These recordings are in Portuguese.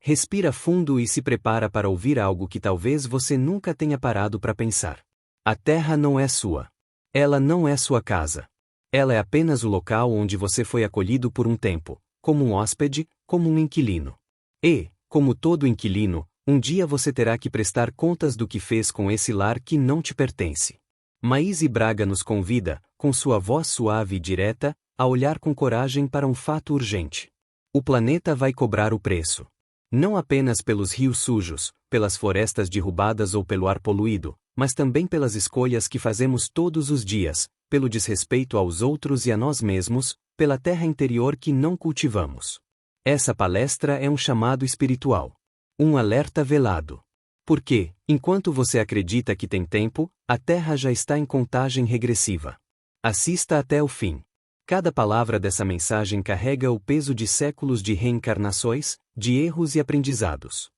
Respira fundo e se prepara para ouvir algo que talvez você nunca tenha parado para pensar. A Terra não é sua. Ela não é sua casa. Ela é apenas o local onde você foi acolhido por um tempo, como um hóspede, como um inquilino. E, como todo inquilino, um dia você terá que prestar contas do que fez com esse lar que não te pertence. Maíse Braga nos convida, com sua voz suave e direta, a olhar com coragem para um fato urgente. O planeta vai cobrar o preço. Não apenas pelos rios sujos, pelas florestas derrubadas ou pelo ar poluído, mas também pelas escolhas que fazemos todos os dias, pelo desrespeito aos outros e a nós mesmos, pela terra interior que não cultivamos. Essa palestra é um chamado espiritual. Um alerta velado. Porque, enquanto você acredita que tem tempo, a Terra já está em contagem regressiva. Assista até o fim. Cada palavra dessa mensagem carrega o peso de séculos de reencarnações, de erros e aprendizados.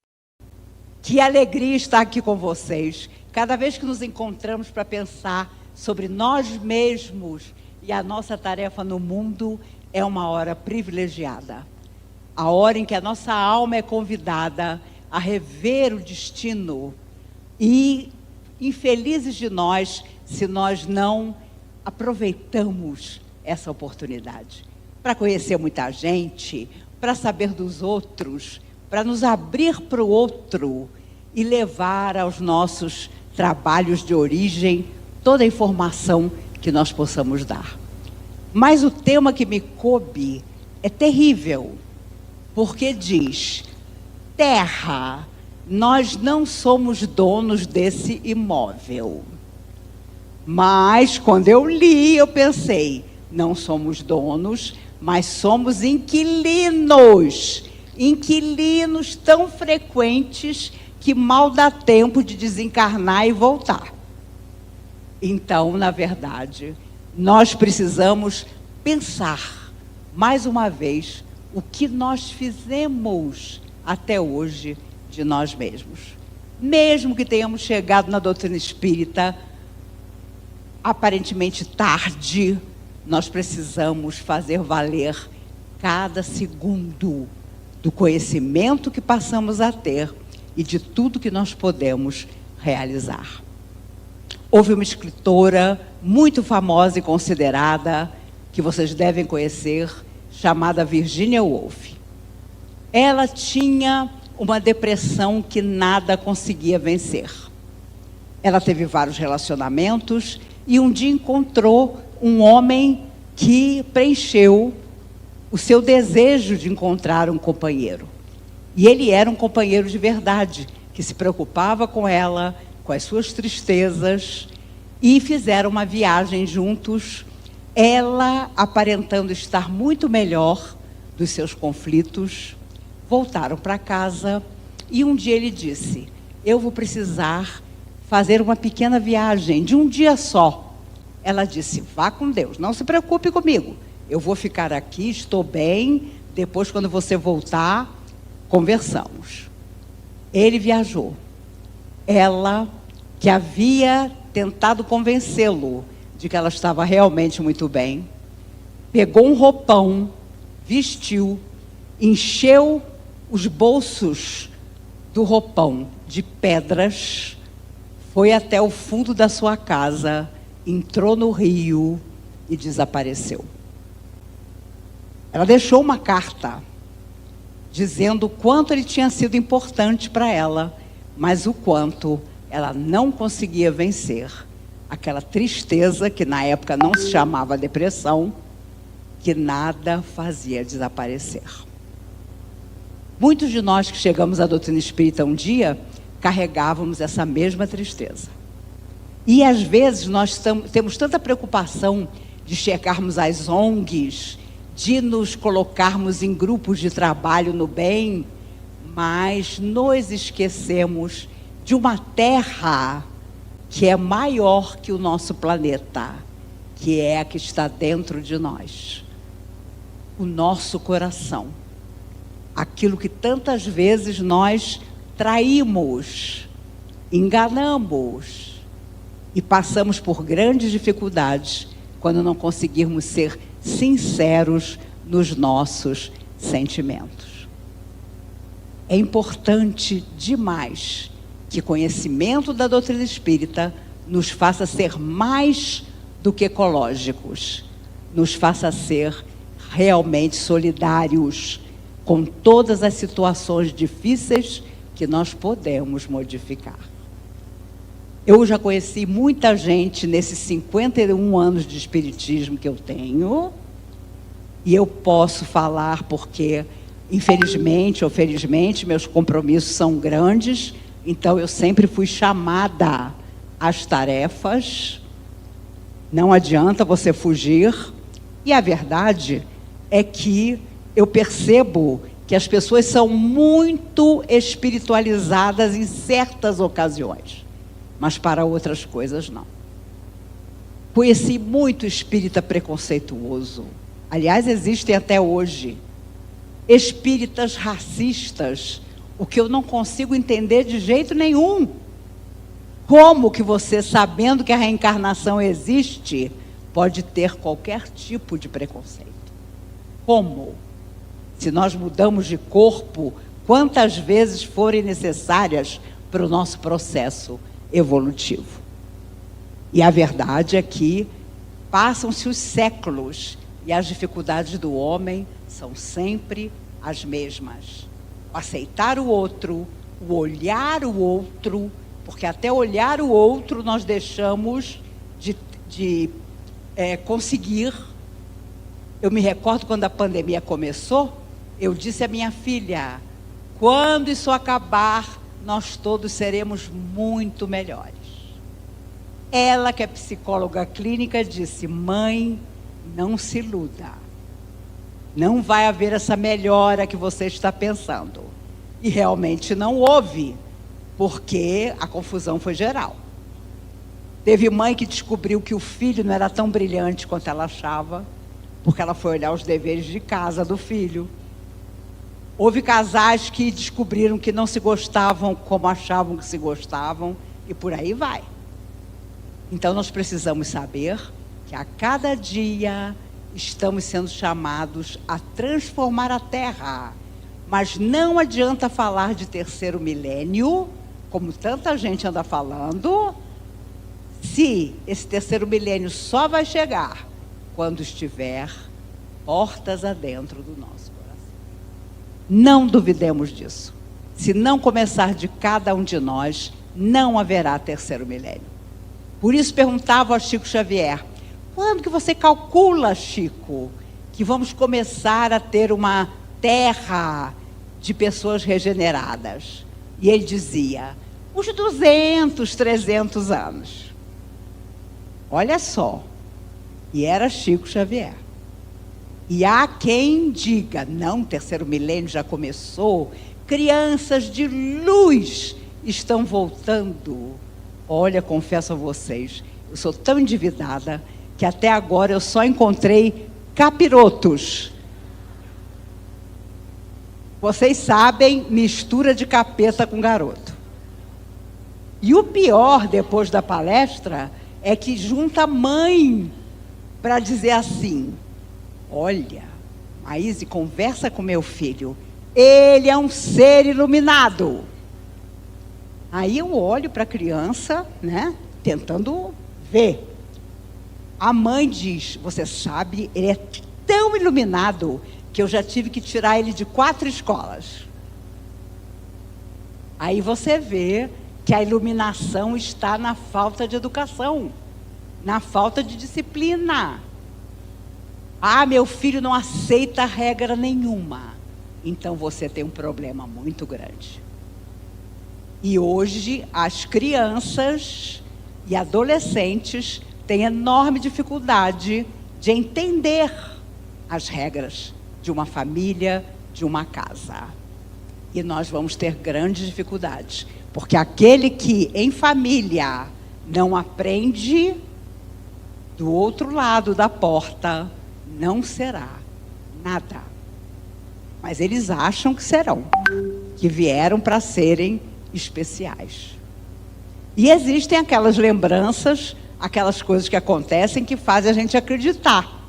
Que alegria estar aqui com vocês. Cada vez que nos encontramos para pensar sobre nós mesmos e a nossa tarefa no mundo, é uma hora privilegiada. A hora em que a nossa alma é convidada a rever o destino e infelizes de nós se nós não aproveitamos essa oportunidade para conhecer muita gente, para saber dos outros, para nos abrir para o outro e levar aos nossos trabalhos de origem toda a informação que nós possamos dar. Mas o tema que me coube é terrível, porque diz: terra, nós não somos donos desse imóvel. Mas quando eu li, eu pensei, não somos donos, mas somos inquilinos. Inquilinos tão frequentes que mal dá tempo de desencarnar e voltar. Então, na verdade, nós precisamos pensar, mais uma vez, o que nós fizemos até hoje de nós mesmos. Mesmo que tenhamos chegado na doutrina espírita aparentemente tarde, nós precisamos fazer valer cada segundo do conhecimento que passamos a ter e de tudo que nós podemos realizar. Houve uma escritora muito famosa e considerada, que vocês devem conhecer, chamada Virginia Woolf. Ela tinha uma depressão que nada conseguia vencer. Ela teve vários relacionamentos e um dia encontrou um homem que preencheu o seu desejo de encontrar um companheiro. E ele era um companheiro de verdade, que se preocupava com ela, com as suas tristezas, e fizeram uma viagem juntos, ela aparentando estar muito melhor dos seus conflitos. Voltaram para casa e um dia ele disse: eu vou precisar fazer uma pequena viagem de um dia só. Ela disse: vá com Deus, não se preocupe comigo, eu vou ficar aqui, estou bem, depois quando você voltar, conversamos. Ele viajou. Ela, que havia tentado convencê-lo de que ela estava realmente muito bem, pegou um roupão, vestiu, encheu os bolsos do roupão de pedras, foi até o fundo da sua casa, entrou no rio e desapareceu. Ela deixou uma carta dizendo o quanto ele tinha sido importante para ela, mas o quanto ela não conseguia vencer aquela tristeza que na época não se chamava depressão, que nada fazia desaparecer. Muitos de nós que chegamos à doutrina espírita um dia, carregávamos essa mesma tristeza. E às vezes nós temos tanta preocupação de chegarmos às ONGs, de nos colocarmos em grupos de trabalho no bem, mas nos esquecemos de uma terra que é maior que o nosso planeta, que é a que está dentro de nós. O nosso coração. Aquilo que tantas vezes nós traímos, enganamos e passamos por grandes dificuldades quando não conseguirmos ser sinceros nos nossos sentimentos. é importante demais que conhecimento da doutrina espírita nos faça ser mais do que ecológicos, nos faça ser realmente solidários com todas as situações difíceis que nós podemos modificar. Eu já conheci muita gente nesses 51 anos de espiritismo que eu tenho, e eu posso falar porque, infelizmente ou felizmente, meus compromissos são grandes, então eu sempre fui chamada às tarefas. Não adianta você fugir. E a verdade é que eu percebo que as pessoas são muito espiritualizadas em certas ocasiões, mas para outras coisas não. Conheci muito espírita preconceituoso. Aliás, existem até hoje espíritas racistas, o que eu não consigo entender de jeito nenhum. Como que você, sabendo que a reencarnação existe, pode ter qualquer tipo de preconceito? Como? Se nós mudamos de corpo, quantas vezes forem necessárias para o nosso processo evolutivo. E a verdade é que passam-se os séculos e as dificuldades do homem são sempre as mesmas. O aceitar o outro, o olhar o outro, porque até olhar o outro nós deixamos de conseguir. Eu me recordo quando a pandemia começou, eu disse à minha filha, quando isso acabar, nós todos seremos muito melhores. Ela, que é psicóloga clínica, disse, mãe, não se iluda. Não vai haver essa melhora que você está pensando. E realmente não houve, porque a confusão foi geral. Teve mãe que descobriu que o filho não era tão brilhante quanto ela achava, porque ela foi olhar os deveres de casa do filho. Houve casais que descobriram que não se gostavam como achavam que se gostavam, e por aí vai. Então nós precisamos saber que a cada dia estamos sendo chamados a transformar a Terra. Mas não adianta falar de terceiro milênio, como tanta gente anda falando, se esse terceiro milênio só vai chegar quando estiver portas adentro do nosso coração. Não duvidemos disso. Se não começar de cada um de nós, não haverá terceiro milênio. Por isso perguntava a Chico Xavier, quando que você calcula, Chico, que vamos começar a ter uma terra de pessoas regeneradas? E ele dizia, uns 200, 300 anos. Olha só, e era Chico Xavier. E há quem diga, não, terceiro milênio já começou, crianças de luz estão voltando. Olha, confesso a vocês, eu sou tão endividada que até agora eu só encontrei capirotos. Vocês sabem, mistura de capeta com garoto. E o pior, depois da palestra, é que junta a mãe para dizer assim, olha, Maíse, conversa com meu filho, ele é um ser iluminado. Aí eu olho para a criança, né, tentando ver. A mãe diz, você sabe, ele é tão iluminado que eu já tive que tirar ele de 4 escolas. Aí você vê que a iluminação está na falta de educação, na falta de disciplina. Ah, meu filho não aceita regra nenhuma. Então você tem um problema muito grande. E hoje as crianças e adolescentes têm enorme dificuldade de entender as regras de uma família, de uma casa. E nós vamos ter grandes dificuldades, porque aquele que em família não aprende, do outro lado da porta não será nada. Mas eles acham que serão, que vieram para serem especiais. E existem aquelas lembranças, aquelas coisas que acontecem que fazem a gente acreditar.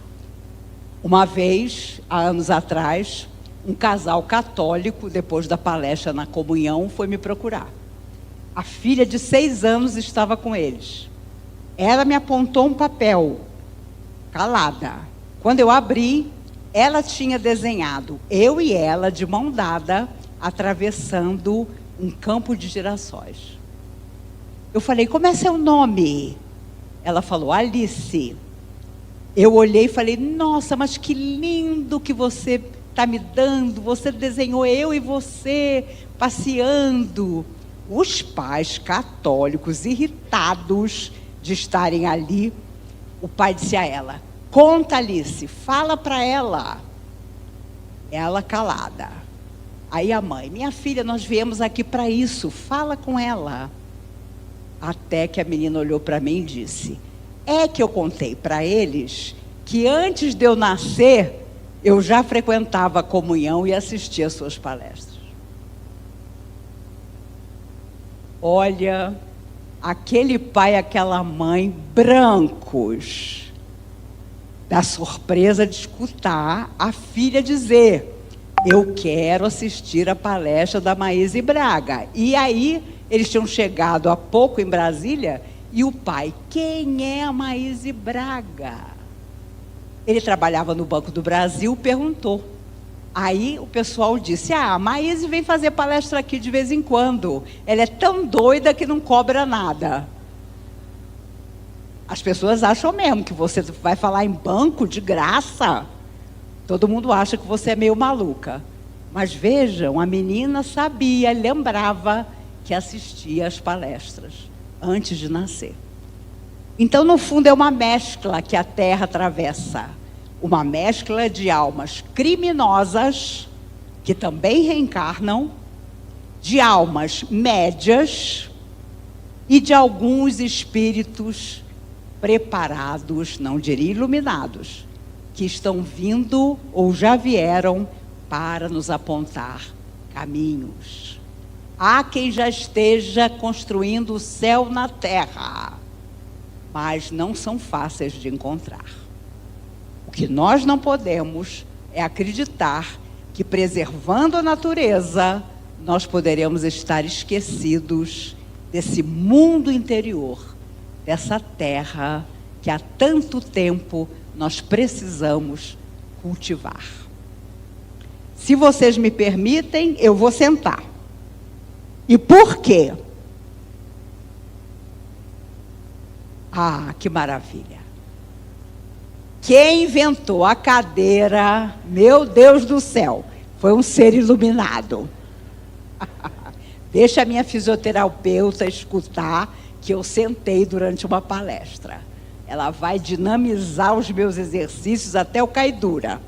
Uma vez, há anos atrás, um casal católico, depois da palestra na comunhão, foi me procurar. A filha de 6 anos estava com eles. Ela me apontou um papel, calada. Quando eu abri, ela tinha desenhado eu e ela de mão dada, atravessando um campo de girassóis. Eu falei, como é seu nome? Ela falou, Alice. Eu olhei e falei, nossa, mas que lindo que você está me dando. Você desenhou eu e você passeando. Os pais católicos, irritados de estarem ali, o pai disse a ela, conta, Alice, fala para ela. Ela calada. Aí a mãe, minha filha, nós viemos aqui para isso, fala com ela. Até que a menina olhou para mim e disse, é que eu contei para eles que antes de eu nascer, eu já frequentava a comunhão e assistia às suas palestras. Olha, aquele pai e aquela mãe brancos, da surpresa de escutar a filha dizer, eu quero assistir a palestra da Maíse Braga. E aí, eles tinham chegado há pouco em Brasília, e o pai, quem é a Maíse Braga? Ele trabalhava no Banco do Brasil, perguntou. Aí o pessoal disse, a Maíse vem fazer palestra aqui de vez em quando. Ela é tão doida que não cobra nada. As pessoas acham mesmo que você vai falar em banco de graça. Todo mundo acha que você é meio maluca. Mas vejam, a menina sabia, lembrava que assistia às palestras antes de nascer. Então, no fundo, é uma mescla que a Terra atravessa. Uma mescla de almas criminosas, que também reencarnam, de almas médias e de alguns espíritos preparados, não diria iluminados, que estão vindo ou já vieram para nos apontar caminhos. Há quem já esteja construindo o céu na terra, mas não são fáceis de encontrar. O que nós não podemos é acreditar que, preservando a natureza, nós poderemos estar esquecidos desse mundo interior, dessa terra que há tanto tempo nós precisamos cultivar. Se vocês me permitem, eu vou sentar. E por quê? Ah, que maravilha! Quem inventou a cadeira, meu Deus do céu, foi um ser iluminado. Deixa a minha fisioterapeuta escutar que eu sentei durante uma palestra. Ela vai dinamizar os meus exercícios até eu cair dura.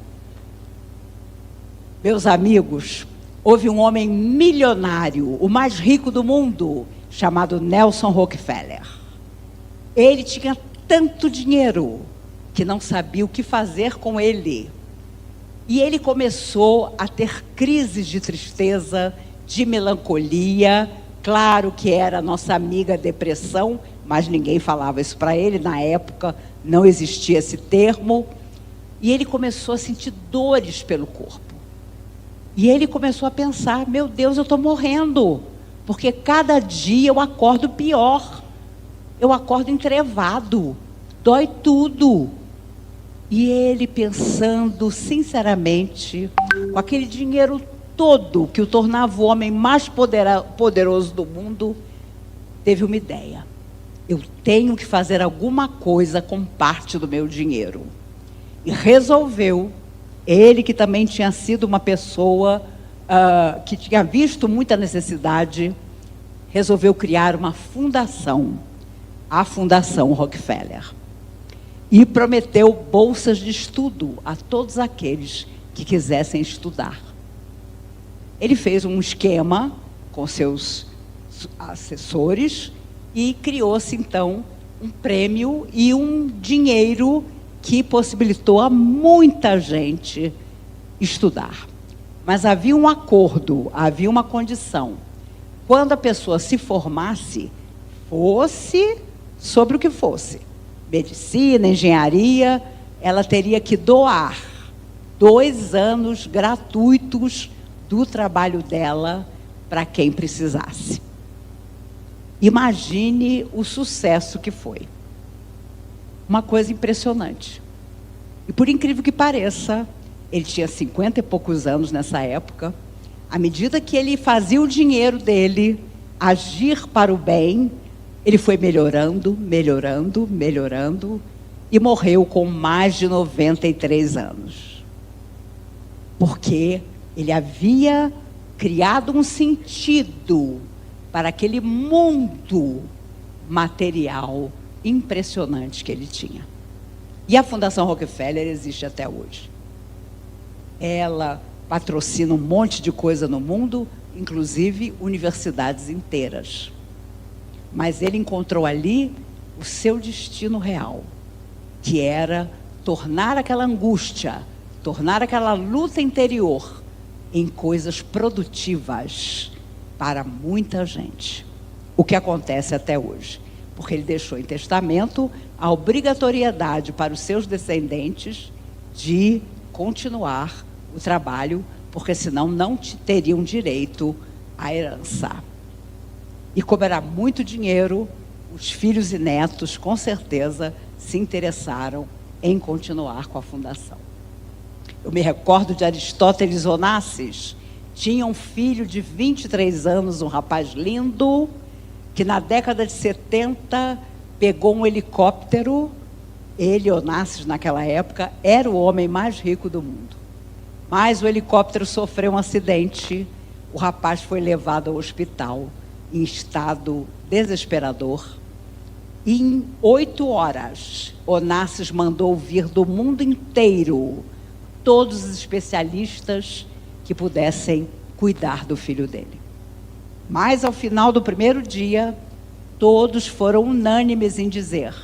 Meus amigos, houve um homem milionário, o mais rico do mundo, chamado Nelson Rockefeller. Ele tinha tanto dinheiro que não sabia o que fazer com ele. E ele começou a ter crises de tristeza, de melancolia. Claro que era a nossa amiga depressão, mas ninguém falava isso para ele. Na época não existia esse termo. E ele começou a sentir dores pelo corpo. E ele começou a pensar, meu Deus, eu estou morrendo. Porque cada dia eu acordo pior. Eu acordo entrevado. Dói tudo. E ele, pensando sinceramente, com aquele dinheiro todo que o tornava o homem mais poderoso do mundo, teve uma ideia. Eu tenho que fazer alguma coisa com parte do meu dinheiro. E resolveu, ele que também tinha sido uma pessoa que tinha visto muita necessidade, resolveu criar uma fundação, a Fundação Rockefeller. E prometeu bolsas de estudo a todos aqueles que quisessem estudar. Ele fez um esquema com seus assessores e criou-se, então, um prêmio e um dinheiro que possibilitou a muita gente estudar. Mas havia um acordo, havia uma condição. Quando a pessoa se formasse, fosse sobre o que fosse, medicina, engenharia, ela teria que doar 2 anos gratuitos do trabalho dela para quem precisasse. Imagine o sucesso que foi. Uma coisa impressionante. E por incrível que pareça, ele tinha 50 e poucos anos nessa época. À medida que ele fazia o dinheiro dele agir para o bem, ele foi melhorando, melhorando, melhorando, e morreu com mais de 93 anos. Porque ele havia criado um sentido para aquele mundo material impressionante que ele tinha. E a Fundação Rockefeller existe até hoje. Ela patrocina um monte de coisa no mundo, inclusive universidades inteiras. Mas ele encontrou ali o seu destino real, que era tornar aquela angústia, tornar aquela luta interior em coisas produtivas para muita gente. O que acontece até hoje. Porque ele deixou em testamento a obrigatoriedade para os seus descendentes de continuar o trabalho, porque senão não teriam direito à herança. E como era muito dinheiro, os filhos e netos, com certeza, se interessaram em continuar com a fundação. Eu me recordo de Aristóteles Onassis, tinha um filho de 23 anos, um rapaz lindo, que na década de 70 pegou um helicóptero. Ele, Onassis, naquela época, era o homem mais rico do mundo. Mas o helicóptero sofreu um acidente, o rapaz foi levado ao hospital em estado desesperador. E em 8 horas, Onassis mandou vir do mundo inteiro todos os especialistas que pudessem cuidar do filho dele. Mas, ao final do primeiro dia, todos foram unânimes em dizer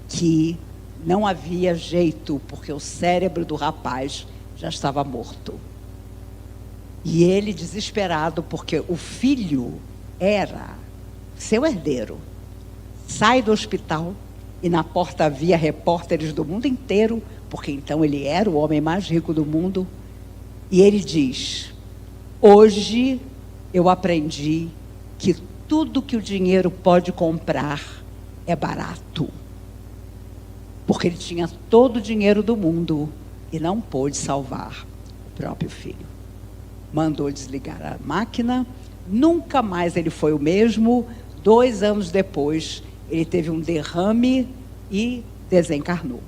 que não havia jeito, porque o cérebro do rapaz já estava morto. E ele, desesperado, porque o filho era seu herdeiro, sai do hospital e na porta havia repórteres do mundo inteiro, porque então ele era o homem mais rico do mundo, e ele diz: hoje eu aprendi que tudo que o dinheiro pode comprar é barato. Porque ele tinha todo o dinheiro do mundo e não pôde salvar o próprio filho. Mandou desligar a máquina, nunca mais ele foi o mesmo. 2 anos depois, ele teve um derrame e desencarnou.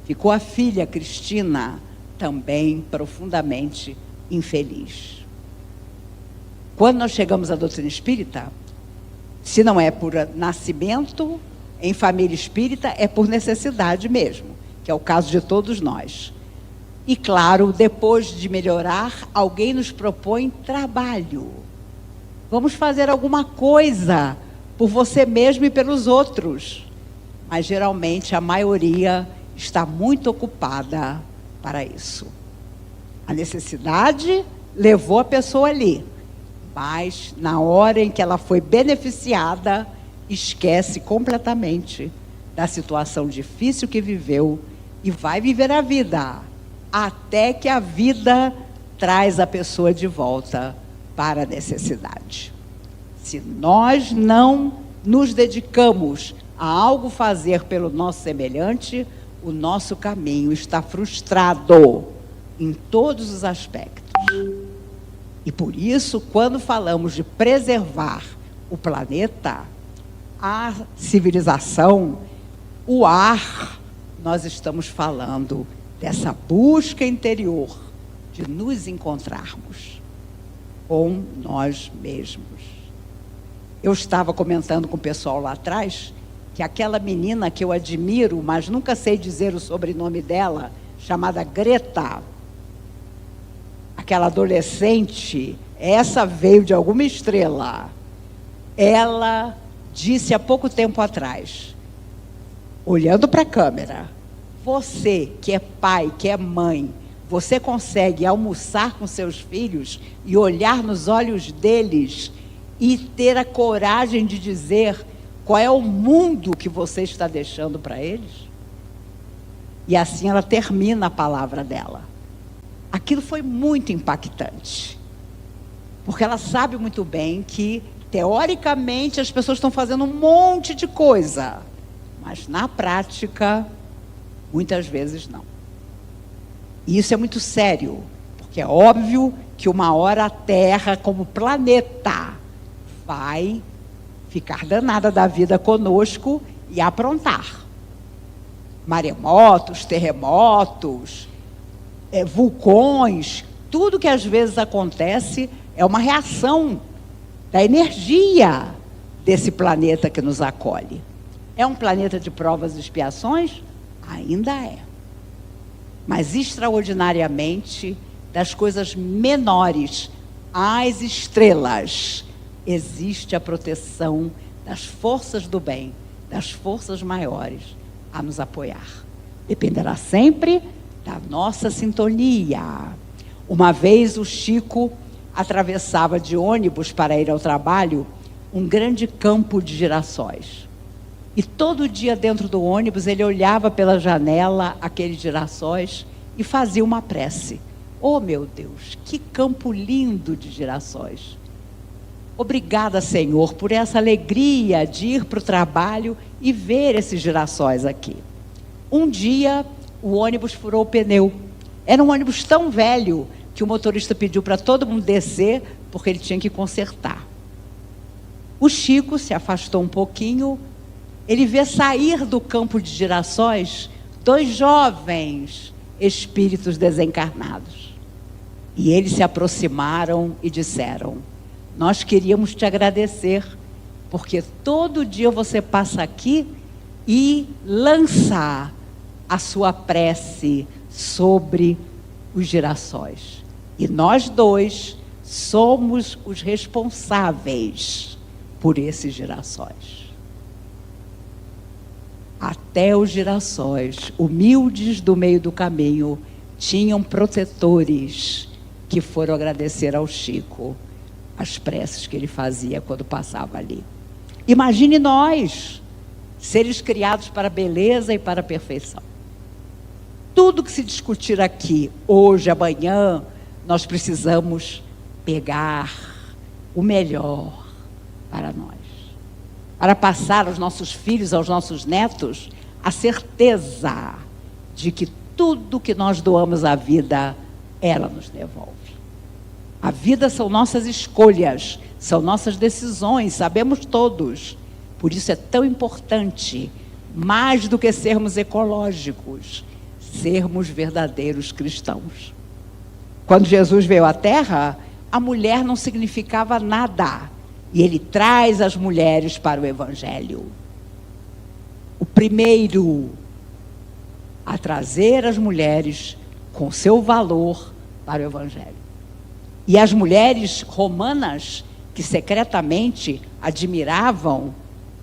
Ficou a filha, Cristina, também profundamente infeliz. Quando nós chegamos à doutrina espírita, se não é por nascimento em família espírita, é por necessidade mesmo, que é o caso de todos nós. E claro, depois de melhorar, alguém nos propõe trabalho. Vamos fazer alguma coisa por você mesmo e pelos outros. Mas geralmente a maioria está muito ocupada para isso. A necessidade levou a pessoa ali, mas na hora em que ela foi beneficiada, esquece completamente da situação difícil que viveu e vai viver a vida, até que a vida traz a pessoa de volta para a necessidade. Se nós não nos dedicamos a algo fazer pelo nosso semelhante, o nosso caminho está frustrado em todos os aspectos. E por isso, quando falamos de preservar o planeta, a civilização, o ar, nós estamos falando dessa busca interior de nos encontrarmos com nós mesmos. Eu estava comentando com o pessoal lá atrás que aquela menina que eu admiro, mas nunca sei dizer o sobrenome dela, chamada Greta, aquela adolescente, essa veio de alguma estrela. Ela disse há pouco tempo atrás, olhando para a câmera: você que é pai, que é mãe, você consegue almoçar com seus filhos e olhar nos olhos deles e ter a coragem de dizer qual é o mundo que você está deixando para eles? E assim ela termina a palavra dela. Aquilo foi muito impactante, porque ela sabe muito bem que, teoricamente, as pessoas estão fazendo um monte de coisa, mas na prática, muitas vezes não. E isso é muito sério, porque é óbvio que uma hora a Terra, como planeta, vai ficar danada da vida conosco e aprontar. Maremotos, terremotos, vulcões, tudo que às vezes acontece é uma reação da energia desse planeta que nos acolhe. É um planeta de provas e expiações? Ainda é. Mas extraordinariamente, das coisas menores às estrelas, existe a proteção das forças do bem, das forças maiores a nos apoiar. Dependerá sempre da nossa sintonia. Uma vez o Chico atravessava de ônibus para ir ao trabalho um grande campo de girassóis. E todo dia dentro do ônibus ele olhava pela janela aqueles girassóis e fazia uma prece. Oh, meu Deus, que campo lindo de girassóis. Obrigada, Senhor, por essa alegria de ir para o trabalho e ver esses girassóis aqui. Um dia, o ônibus furou o pneu. Era um ônibus tão velho que o motorista pediu para todo mundo descer, porque ele tinha que consertar. O Chico se afastou um pouquinho. Ele vê sair do campo de girassóis 2 jovens espíritos desencarnados. E eles se aproximaram e disseram: nós queríamos te agradecer, porque todo dia você passa aqui e lança a sua prece sobre os girassóis. E nós 2 somos os responsáveis por esses girassóis. Até os girassóis, humildes do meio do caminho, tinham protetores que foram agradecer ao Chico as preces que ele fazia quando passava ali. Imagine nós, seres criados para a beleza e para a perfeição. Tudo que se discutir aqui, hoje, amanhã, nós precisamos pegar o melhor para nós. Para passar aos nossos filhos, aos nossos netos, a certeza de que tudo que nós doamos à vida, ela nos devolve. A vida são nossas escolhas, são nossas decisões, sabemos todos. Por isso é tão importante, mais do que sermos ecológicos, sermos verdadeiros cristãos. Quando Jesus veio à Terra, a mulher não significava nada. E ele traz as mulheres para o Evangelho. O primeiro a trazer as mulheres com seu valor para o Evangelho. E as mulheres romanas, que secretamente admiravam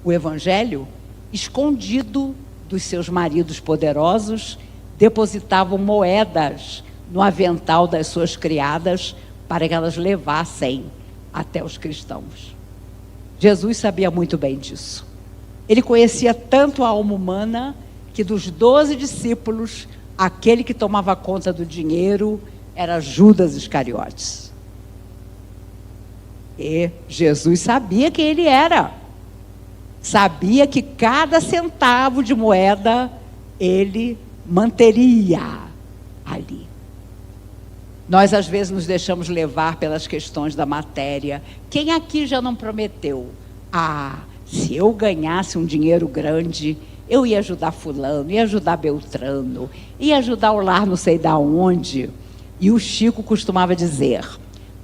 o Evangelho, escondido dos seus maridos poderosos, depositavam moedas no avental das suas criadas para que elas levassem até os cristãos. Jesus sabia muito bem disso. Ele conhecia tanto a alma humana que dos 12 discípulos, aquele que tomava conta do dinheiro era Judas Iscariotes. E Jesus sabia quem ele era. Sabia que cada centavo de moeda ele manteria ali. Nós às vezes nos deixamos levar pelas questões da matéria. Quem aqui já não prometeu? Se eu ganhasse um dinheiro grande, eu ia ajudar fulano, ia ajudar Beltrano, ia ajudar o lar não sei da onde. E o Chico costumava dizer: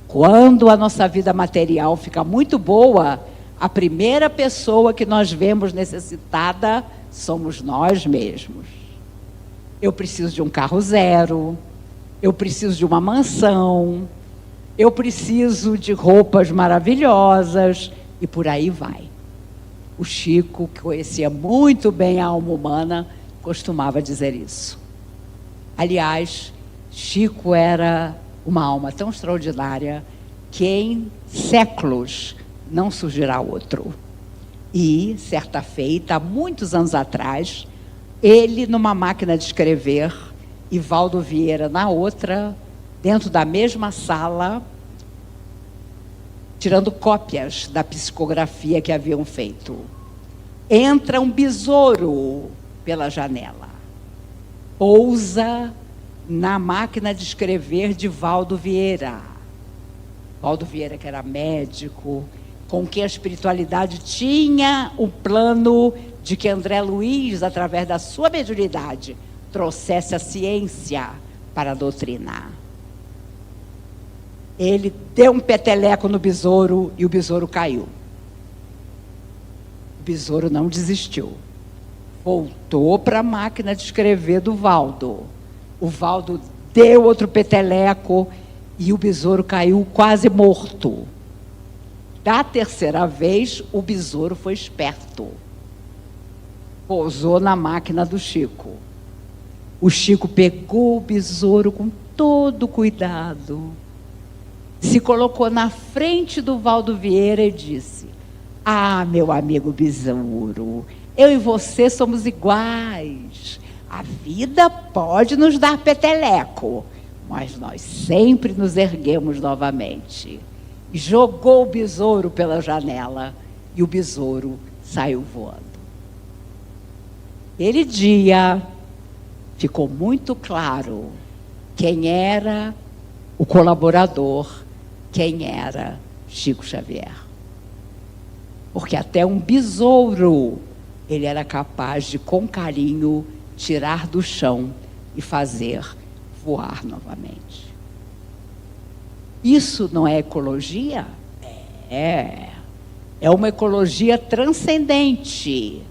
quando a nossa vida material fica muito boa, a primeira pessoa que nós vemos necessitada somos nós mesmos. Eu preciso de um carro zero, eu preciso de uma mansão, eu preciso de roupas maravilhosas, e por aí vai. O Chico, que conhecia muito bem a alma humana, costumava dizer isso. Aliás, Chico era uma alma tão extraordinária que em séculos não surgirá outro. E, certa feita, há muitos anos atrás, ele numa máquina de escrever e Valdo Vieira na outra, dentro da mesma sala, tirando cópias da psicografia que haviam feito. Entra um besouro pela janela. Pousa na máquina de escrever de Valdo Vieira. Valdo Vieira, que era médico, com quem a espiritualidade tinha o plano de que André Luiz, através da sua mediunidade, trouxesse a ciência para doutrinar. Ele deu um peteleco no besouro e o besouro caiu. O besouro não desistiu. Voltou para a máquina de escrever do Valdo. O Valdo deu outro peteleco e o besouro caiu quase morto. Da terceira vez, o besouro foi esperto. Pousou na máquina do Chico. O Chico pegou o besouro com todo cuidado, se colocou na frente do Valdo Vieira e disse: ah, meu amigo besouro, eu e você somos iguais. A vida pode nos dar peteleco, mas nós sempre nos erguemos novamente. E jogou o besouro pela janela e o besouro saiu voando. Aquele dia ficou muito claro quem era o colaborador, quem era Chico Xavier. Porque até um besouro ele era capaz de, com carinho, tirar do chão e fazer voar novamente. Isso não é ecologia? É uma ecologia transcendente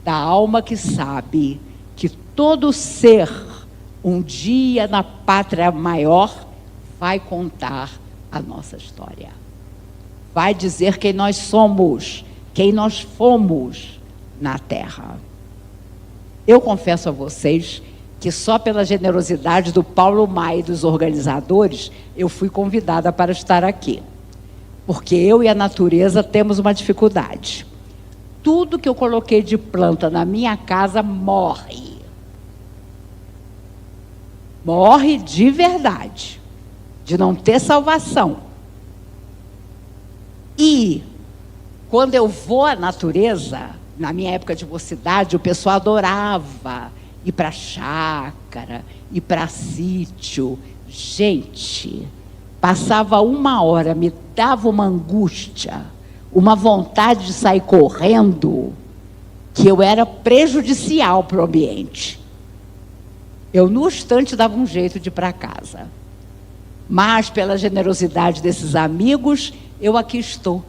da alma que sabe que todo ser, um dia na pátria maior, vai contar a nossa história. Vai dizer quem nós somos, quem nós fomos na Terra. Eu confesso a vocês que só pela generosidade do Paulo Maia e dos organizadores, eu fui convidada para estar aqui. Porque eu e a natureza temos uma dificuldade. Tudo que eu coloquei de planta na minha casa morre. Morre de verdade, de não ter salvação. E quando eu vou à natureza, na minha época de mocidade, o pessoal adorava ir para chácara, ir para sítio. Gente, passava 1 hora, me dava uma angústia, uma vontade de sair correndo, que eu era prejudicial para o ambiente. Eu, no instante, dava um jeito de ir para casa. Mas, pela generosidade desses amigos, eu aqui estou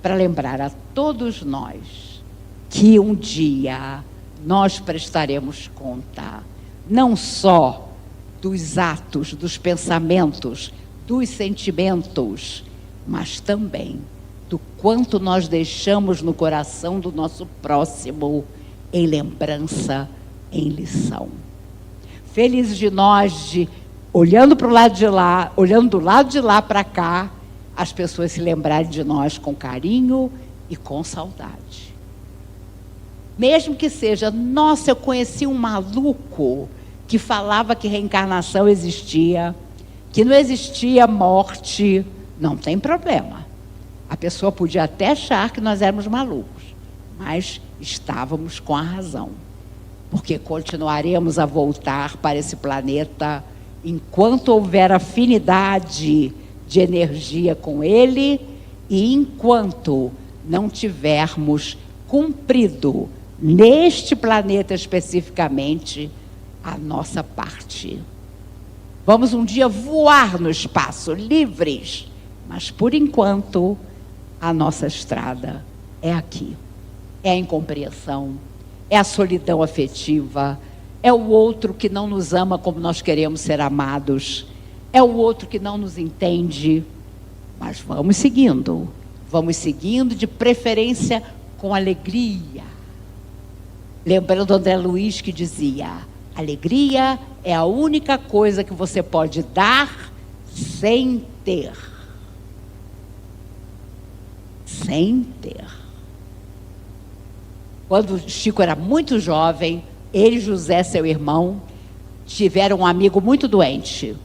para lembrar a todos nós que um dia nós prestaremos conta, não só dos atos, dos pensamentos, dos sentimentos, mas também do quanto nós deixamos no coração do nosso próximo em lembrança, em lição. Felizes de nós, olhando para o lado de lá, olhando do lado de lá para cá, as pessoas se lembrarem de nós com carinho e com saudade. Mesmo que seja, nossa, eu conheci um maluco que falava que reencarnação existia, que não existia morte, não tem problema. A pessoa podia até achar que nós éramos malucos, mas estávamos com a razão. Porque continuaremos a voltar para esse planeta enquanto houver afinidade de energia com ele e enquanto não tivermos cumprido, neste planeta especificamente, a nossa parte. Vamos um dia voar no espaço, livres, mas por enquanto a nossa estrada é aqui. É a incompreensão, é a solidão afetiva, é o outro que não nos ama como nós queremos ser amados, é o outro que não nos entende, mas vamos seguindo de preferência com alegria. Lembrando André Luiz que dizia: alegria é a única coisa que você pode dar sem ter. Sem ter. Quando Chico era muito jovem, ele e José, seu irmão, tiveram um amigo muito doente.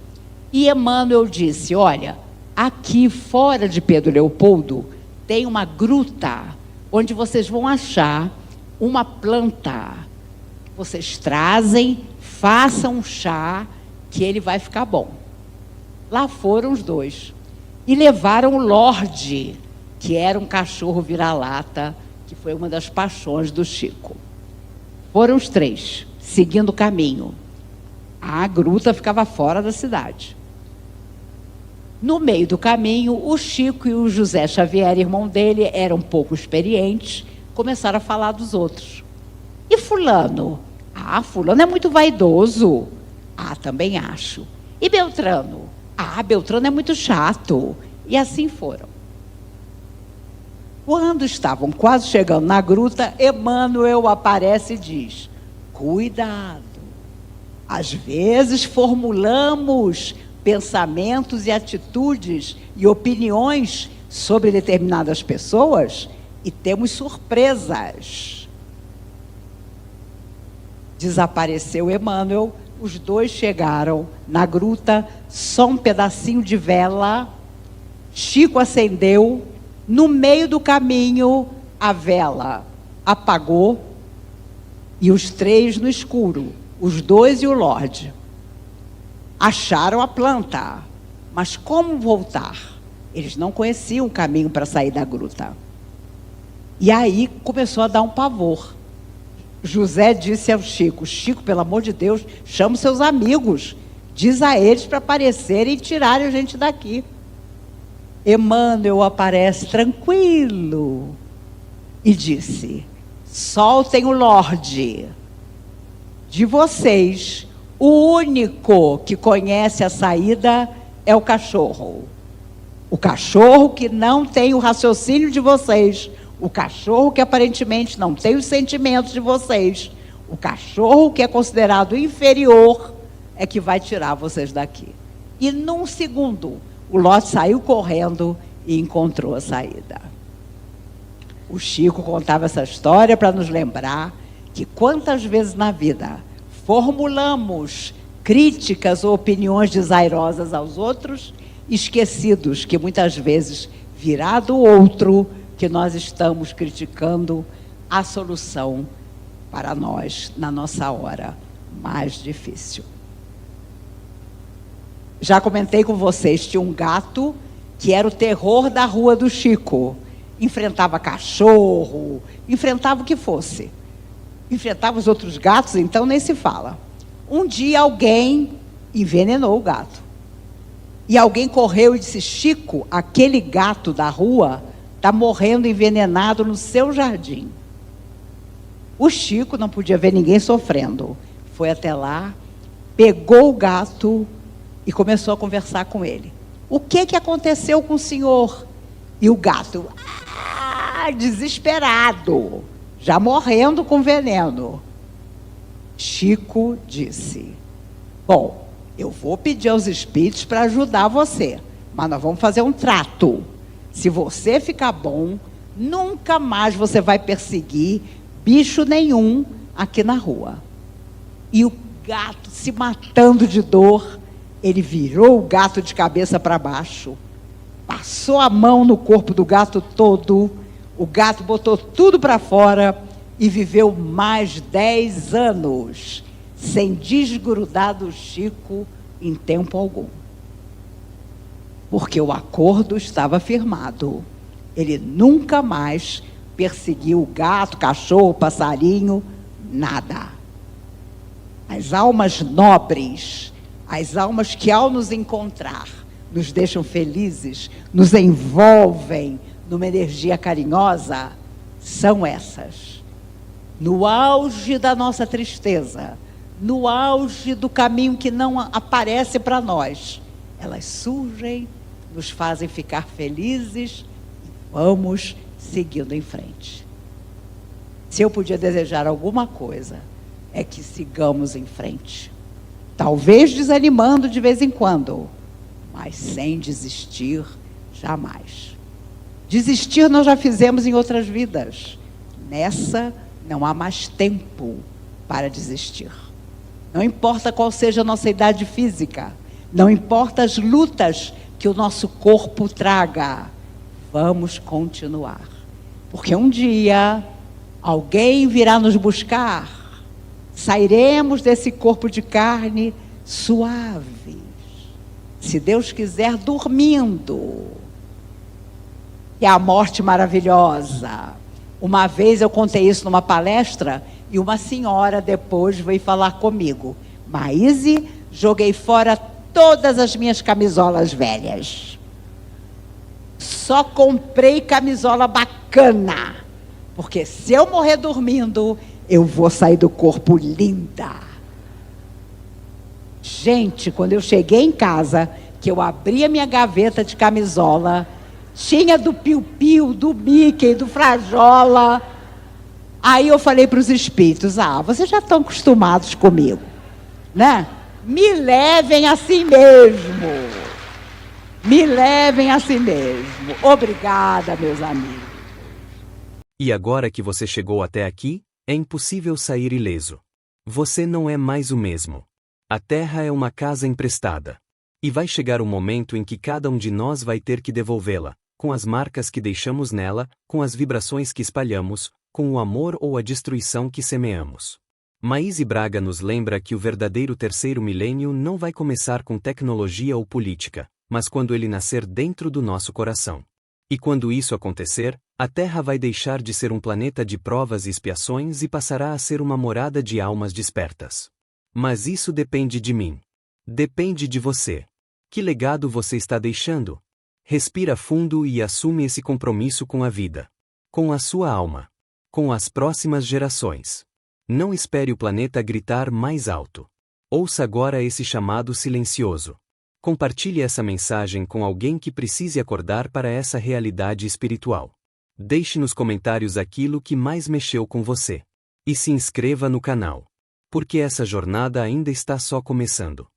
E Emmanuel disse: olha, aqui fora de Pedro Leopoldo tem uma gruta onde vocês vão achar uma planta. Vocês trazem, façam um chá que ele vai ficar bom. Lá foram os dois e levaram o Lorde, que era um cachorro vira-lata, que foi uma das paixões do Chico. Foram os três, seguindo o caminho. A gruta ficava fora da cidade. No meio do caminho, o Chico e o José Xavier, irmão dele, eram pouco experientes, começaram a falar dos outros. E fulano? Ah, fulano é muito vaidoso. Ah, também acho. E Beltrano? Ah, Beltrano é muito chato. E assim foram. Quando estavam quase chegando na gruta, Emmanuel aparece e diz: cuidado. Às vezes formulamos pensamentos e atitudes e opiniões sobre determinadas pessoas e temos surpresas. Desapareceu Emmanuel, os dois chegaram na gruta, só um pedacinho de vela. Chico acendeu, no meio do caminho a vela apagou e os três no escuro, os dois e o Lorde. Acharam a planta, mas como voltar? Eles não conheciam o caminho para sair da gruta. E aí começou a dar um pavor. José disse ao Chico: Chico, pelo amor de Deus, chama os seus amigos, diz a eles para aparecerem e tirarem a gente daqui. Emmanuel aparece tranquilo e disse: soltem o Lorde. De vocês, o único que conhece a saída é o cachorro. O cachorro que não tem o raciocínio de vocês. O cachorro que aparentemente não tem os sentimentos de vocês. O cachorro que é considerado inferior é que vai tirar vocês daqui. E num segundo, o Lorde saiu correndo e encontrou a saída. O Chico contava essa história para nos lembrar que quantas vezes na vida formulamos críticas ou opiniões desairosas aos outros, esquecidos que muitas vezes virá do outro que nós estamos criticando a solução para nós na nossa hora mais difícil. Já comentei com vocês, tinha um gato que era o terror da rua do Chico. Enfrentava cachorro, enfrentava o que fosse. Enfrentava os outros gatos, então nem se fala. Um dia alguém envenenou o gato. E alguém correu e disse: Chico, aquele gato da rua está morrendo envenenado no seu jardim. O Chico não podia ver ninguém sofrendo. Foi até lá, pegou o gato e começou a conversar com ele. O que aconteceu com o senhor? E o gato, desesperado, já morrendo com veneno. Chico disse: bom, eu vou pedir aos espíritos para ajudar você, mas nós vamos fazer um trato. Se você ficar bom, nunca mais você vai perseguir bicho nenhum aqui na rua. E o gato, se matando de dor, ele virou o gato de cabeça para baixo, passou a mão no corpo do gato todo, o gato botou tudo para fora e viveu mais 10 anos, sem desgrudar do Chico em tempo algum. Porque o acordo estava firmado. Ele nunca mais perseguiu o gato, cachorro, passarinho, nada. As almas nobres, as almas que ao nos encontrar, nos deixam felizes, nos envolvem numa energia carinhosa, são essas. No auge da nossa tristeza, no auge do caminho que não aparece para nós, elas surgem, nos fazem ficar felizes e vamos seguindo em frente. Se eu podia desejar alguma coisa, é que sigamos em frente. Talvez desanimando de vez em quando, mas sem desistir jamais. Desistir nós já fizemos em outras vidas. Nessa não há mais tempo para desistir. Não importa qual seja a nossa idade física, Não importa as lutas que o nosso corpo traga, vamos continuar. Porque um dia alguém virá nos buscar, sairemos desse corpo de carne suaves, se Deus quiser, dormindo. Que é a morte maravilhosa. Uma vez eu contei isso numa palestra e uma senhora depois veio falar comigo: Maíse, joguei fora todas as minhas camisolas velhas. Só comprei camisola bacana, porque se eu morrer dormindo, eu vou sair do corpo linda. Gente, quando eu cheguei em casa, que eu abri a minha gaveta de camisola, tinha do Piu-Piu, do Mickey, do Frajola. Aí eu falei para os espíritos: vocês já estão acostumados comigo, né? Me levem assim mesmo. Me levem assim mesmo. Obrigada, meus amigos. E agora que você chegou até aqui, é impossível sair ileso. Você não é mais o mesmo. A Terra é uma casa emprestada. E vai chegar o momento em que cada um de nós vai ter que devolvê-la, com as marcas que deixamos nela, com as vibrações que espalhamos, com o amor ou a destruição que semeamos. Maíse Braga nos lembra que o verdadeiro terceiro milênio não vai começar com tecnologia ou política, mas quando ele nascer dentro do nosso coração. E quando isso acontecer, a Terra vai deixar de ser um planeta de provas e expiações e passará a ser uma morada de almas despertas. Mas isso depende de mim. Depende de você. Que legado você está deixando? Respira fundo e assume esse compromisso com a vida. Com a sua alma. Com as próximas gerações. Não espere o planeta gritar mais alto. Ouça agora esse chamado silencioso. Compartilhe essa mensagem com alguém que precise acordar para essa realidade espiritual. Deixe nos comentários aquilo que mais mexeu com você. E se inscreva no canal. Porque essa jornada ainda está só começando.